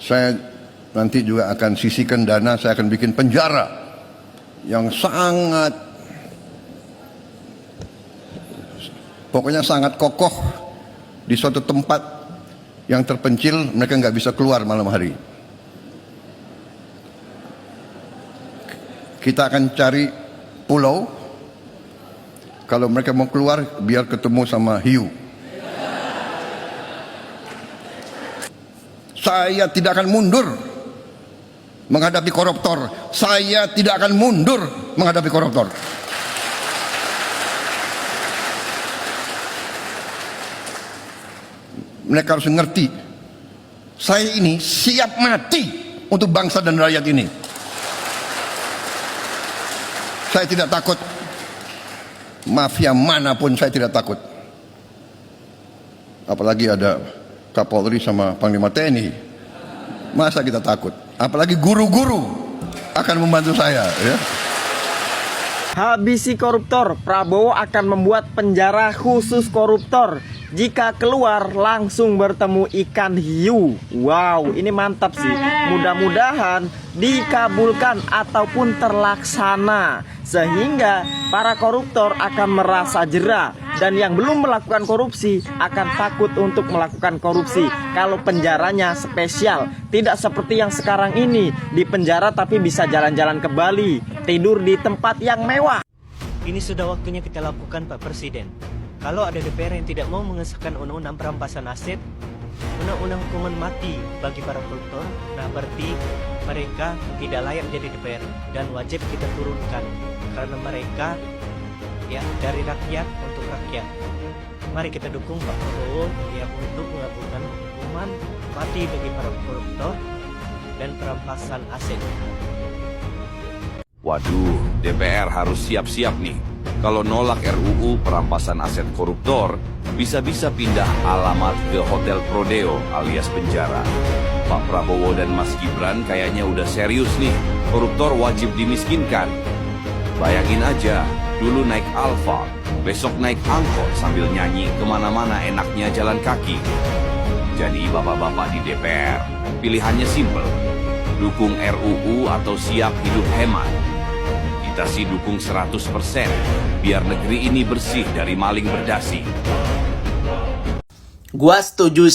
Saya nanti juga akan sisihkan dana, saya akan bikin penjara yang pokoknya sangat kokoh di suatu tempat yang terpencil, mereka nggak bisa keluar malam hari. Kita akan cari pulau, kalau mereka mau keluar biar ketemu sama hiu. Saya tidak akan mundur menghadapi koruptor. Saya tidak akan mundur menghadapi koruptor. Mereka harus mengerti, saya ini siap mati untuk bangsa dan rakyat ini. Saya tidak takut mafia manapun, saya tidak takut. Apalagi ada Kapolri sama Panglima TNI, masa kita takut? Apalagi guru-guru akan membantu saya, ya. Habisi koruptor, Prabowo akan membuat penjara khusus koruptor. Jika keluar langsung bertemu ikan hiu. Wow, ini mantap sih. Mudah-mudahan dikabulkan ataupun terlaksana, sehingga para koruptor akan merasa jera, dan yang belum melakukan korupsi akan takut untuk melakukan korupsi kalau penjaranya spesial. Tidak seperti yang sekarang ini, di penjara tapi bisa jalan-jalan ke Bali, tidur di tempat yang mewah. Ini sudah waktunya kita lakukan, Pak Presiden. Kalau ada DPR yang tidak mau mengesahkan undang-undang perampasan aset, undang-undang hukuman mati bagi para koruptor, nah berarti mereka tidak layak jadi DPR dan wajib kita turunkan karena mereka ya dari rakyat untuk rakyat. Mari kita dukung Pak Prabowo ya untuk melakukan hukuman mati bagi para koruptor dan perampasan aset. Waduh, DPR harus siap-siap nih. Kalau nolak RUU perampasan aset koruptor, bisa-bisa pindah alamat ke Hotel Prodeo alias penjara. Pak Prabowo dan Mas Gibran kayaknya udah serius nih, koruptor wajib dimiskinkan. Bayangin aja, dulu naik Alfa, besok naik angkot sambil nyanyi kemana-mana enaknya jalan kaki. Jadi bapak-bapak di DPR, pilihannya simple. Dukung RUU atau siap hidup hemat. Kita sih dukung 100%, biar negeri ini bersih dari maling berdasi. Gua setuju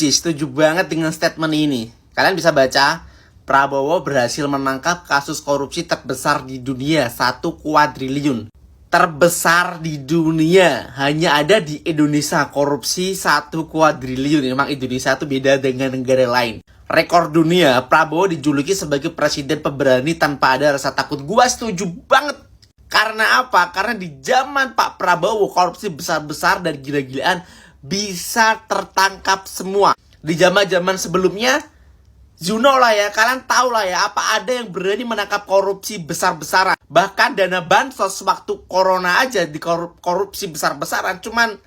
banget dengan statement ini. Kalian bisa baca, Prabowo berhasil menangkap kasus korupsi terbesar di dunia, 1 kuadriliun. Terbesar di dunia, hanya ada di Indonesia korupsi 1 kuadriliun. Memang Indonesia itu beda dengan negara lain. Rekor dunia, Prabowo dijuluki sebagai presiden pemberani tanpa ada rasa takut. Gua setuju banget. Karena apa? Karena di zaman Pak Prabowo korupsi besar-besar dan gila-gilaan bisa tertangkap semua. Di zaman-zaman sebelumnya, you know lah ya, kalian tahu lah ya, apa ada yang berani menangkap korupsi besar-besaran. Bahkan dana bansos waktu corona aja di korupsi besar-besaran cuman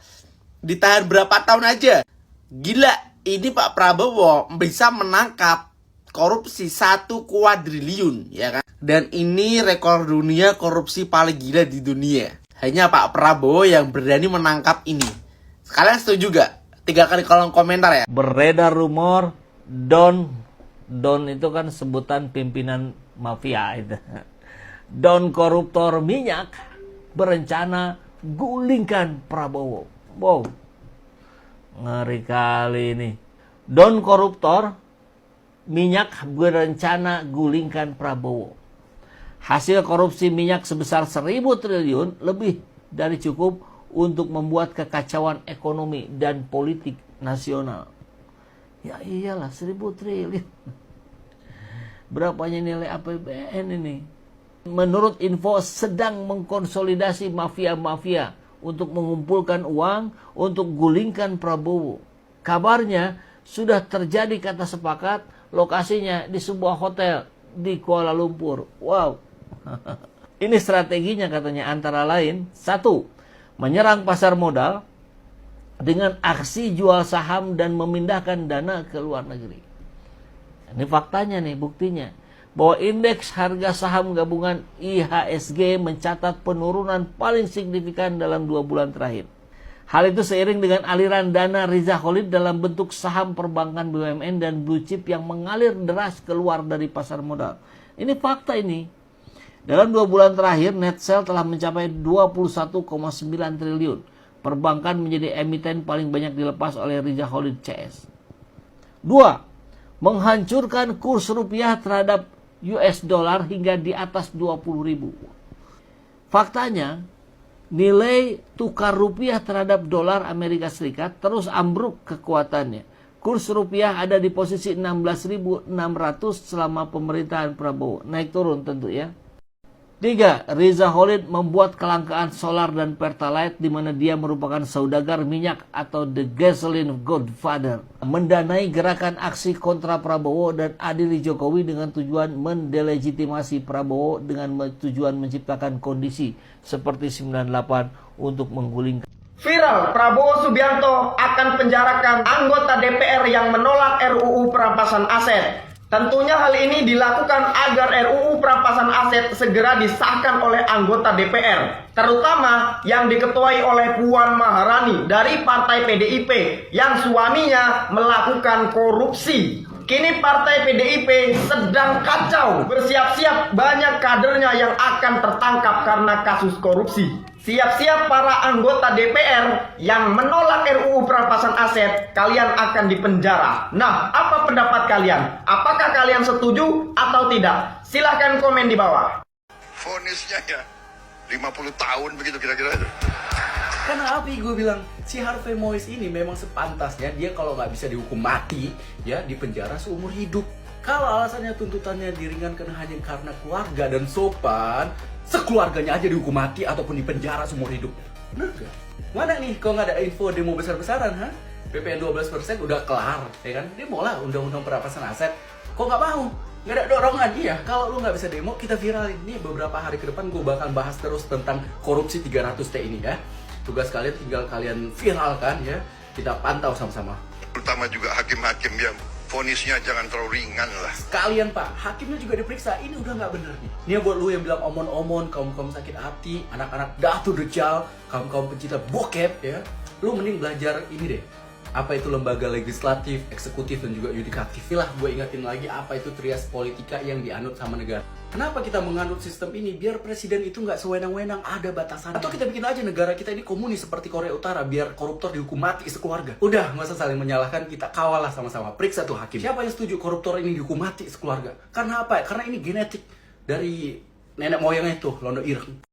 ditahan berapa tahun aja. Gila, ini Pak Prabowo bisa menangkap korupsi 1 kuadriliun, ya kan? Dan ini rekor dunia korupsi paling gila di dunia. Hanya Pak Prabowo yang berani menangkap ini. Kalian setuju gak? 3 kali kolom komentar ya. Beredar rumor Don itu kan sebutan pimpinan mafia itu. Don koruptor minyak berencana gulingkan Prabowo. Wow, ngeri kali ini. Don koruptor minyak berencana gulingkan Prabowo. Hasil korupsi minyak sebesar 1.000 triliun lebih dari cukup untuk membuat kekacauan ekonomi dan politik nasional. Ya iyalah, 1.000 triliun. Berapanya nilai APBN ini? Menurut info sedang mengkonsolidasi mafia-mafia untuk mengumpulkan uang untuk gulingkan Prabowo. Kabarnya sudah terjadi kata sepakat, lokasinya di sebuah hotel di Kuala Lumpur. Wow. Ini strateginya katanya antara lain, 1. Menyerang pasar modal dengan aksi jual saham dan memindahkan dana ke luar negeri. Ini faktanya nih, buktinya. Bahwa indeks harga saham gabungan IHSG mencatat penurunan paling signifikan dalam 2 bulan terakhir. Hal itu seiring dengan aliran dana Riza Khalid dalam bentuk saham perbankan BUMN dan blue chip yang mengalir deras keluar dari pasar modal. Ini fakta ini. Dalam 2 bulan terakhir, net sale telah mencapai 21,9 triliun. Perbankan menjadi emiten paling banyak dilepas oleh Riza Khalid CS. 2. Menghancurkan kurs rupiah terhadap US dollar hingga di atas 20.000. Faktanya, nilai tukar rupiah terhadap dolar Amerika Serikat terus ambruk kekuatannya. Kurs rupiah ada di posisi 16.600 selama pemerintahan Prabowo. Naik turun tentu ya. 3. Riza Khalid membuat kelangkaan solar dan pertalite di mana dia merupakan saudagar minyak atau the gasoline godfather. Mendanai gerakan aksi kontra Prabowo dan adili Jokowi dengan tujuan mendelegitimasi Prabowo dengan tujuan menciptakan kondisi seperti 98 untuk menggulingkan. Viral, Prabowo Subianto akan penjarakan anggota DPR yang menolak RUU perampasan aset. Tentunya hal ini dilakukan agar RUU perampasan aset segera disahkan oleh anggota DPR, terutama yang diketuai oleh Puan Maharani dari Partai PDIP yang suaminya melakukan korupsi. Kini Partai PDIP sedang kacau, bersiap-siap banyak kadernya yang akan tertangkap karena kasus korupsi. Siap-siap para anggota DPR yang menolak RUU perampasan aset, kalian akan dipenjara. Nah, apa pendapat kalian? Apakah kalian setuju atau tidak? Silahkan komen di bawah. Vonisnya ya 50 tahun begitu kira-kira itu. Karena Api gue bilang si Harvey Moise ini memang sepantasnya dia kalau nggak bisa dihukum mati ya di penjara seumur hidup. Kalau alasannya tuntutannya diringankan hanya karena keluarga dan sopan, sekeluarganya aja dihukum mati ataupun di penjara seumur hidup. Bener gak? Mana nih kalau nggak ada info demo besar-besaran, ha? PPN 12% udah kelar, ya kan? Dia mau lah undang-undang perampasan aset. Kok nggak mau? Nggak ada dorongan, iya. Kalau lu nggak bisa demo, kita viralin. Nih beberapa hari ke depan gue bakal bahas terus tentang korupsi 300T ini ya. Tugas kalian tinggal kalian viralkan ya. Kita pantau sama-sama. Terutama juga hakim-hakim yang vonisnya jangan terlalu ringan lah. Sekalian Pak, hakimnya juga diperiksa. Ini udah nggak bener nih. Ini buat lu yang bilang omon-omon, kaum-kaum sakit hati, anak-anak datu dejal, kaum-kaum pencinta bokep ya. Lu mending belajar ini deh. Apa itu lembaga legislatif, eksekutif, dan juga yudikatif. Lah, gue ingetin lagi apa itu trias politika yang dianut sama negara. Kenapa kita menganut sistem ini? Biar presiden itu nggak sewenang-wenang, ada batasan. Atau kita bikin aja negara kita ini komunis seperti Korea Utara, biar koruptor dihukum mati sekeluarga. Udah, nggak usah saling menyalahkan, kita kawal lah sama-sama. Periksa tuh hakim. Siapa yang setuju koruptor ini dihukum mati sekeluarga? Karena apa? Karena ini genetik dari nenek moyangnya itu, Londo Ireng.